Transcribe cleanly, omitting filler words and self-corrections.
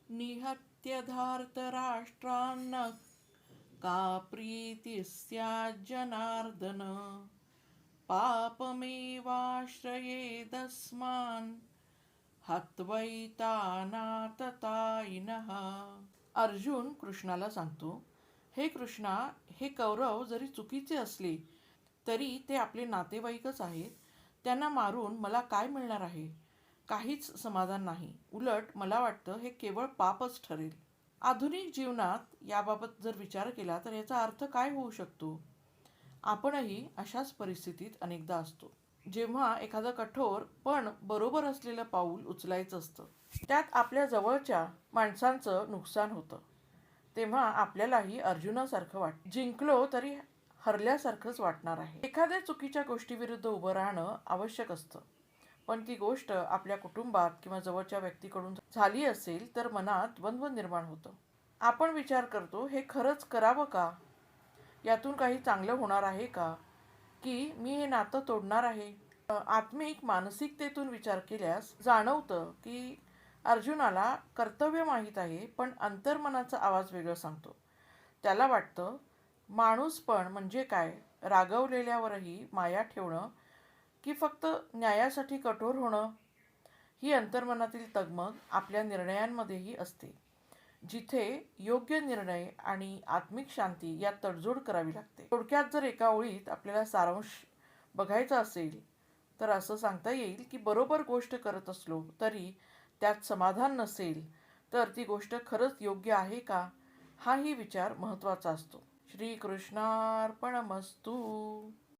निहत्य धार्तराष्ट्रान्न का प्रीति स्यात् जनार्दन पापमेवाश्रयेदस्मान् हत्वैतानाततायिनः. अर्जुन कृष्णाला सांगतो, हे कृष्णा, हे कौरव जरी चुकीचे असले तरी ते आपले नातेवाईकच आहेत. त्यांना मारून मला काय मिळणार आहे? काहीच समाधान नाही. उलट मला वाटतं हे केवळ पापच ठरेल. आधुनिक जीवनात याबाबत जर विचार केला तर याचा अर्थ काय होऊ शकतो? आपणही अशाच परिस्थितीत अनेकदा असतो, जेव्हा एखादं कठोर पण बरोबर असलेलं पाऊल उचलायचं असतं. त्यात आपल्या जवळच्या माणसांचं नुकसान होतं. तेव्हा आपल्यालाही अर्जुनासारखं जिंकलो तरी हरल्यासारखंच वाटणार आहे. एखाद्या चुकीच्या गोष्टीविरुद्ध उभं राहणं आवश्यक असतं, पण ती गोष्ट आपल्या कुटुंबात किंवा जवळच्या व्यक्तीकडून झाली असेल तर मनात द्वंद्व निर्माण होतं. आपण विचार करतो, हे खरंच करावं का? यातून काही चांगलं होणार आहे का? की मी हे नातं तोडणार आहे? आत्मिक मानसिकतेतून विचार केल्यास जाणवतं की अर्जुनाला कर्तव्य माहीत आहे, पण अंतर्मनाचा आवाज वेगळं सांगतो. त्याला वाटतं, माणूस पण म्हणजे काय? रागवलेल्यावरही माया ठेवणं की फक्त न्यायासाठी कठोर होणं? ही अंतर्मनातील तगमग आपल्या निर्णयांमध्येही असते, जिथे योग्य निर्णय आणि आत्मिक शांती यात तडजोड करावी लागते. थोडक्यात जर एका ओळीत आपल्याला सारांश बघायचा असेल तर असं सांगता येईल की बरोबर गोष्ट करत असलो तरी त्यात समाधान नसेल तर ती गोष्ट खरंच योग्य आहे का, हाही विचार महत्त्वाचा असतो. श्रीकृष्णार्पणमस्तू.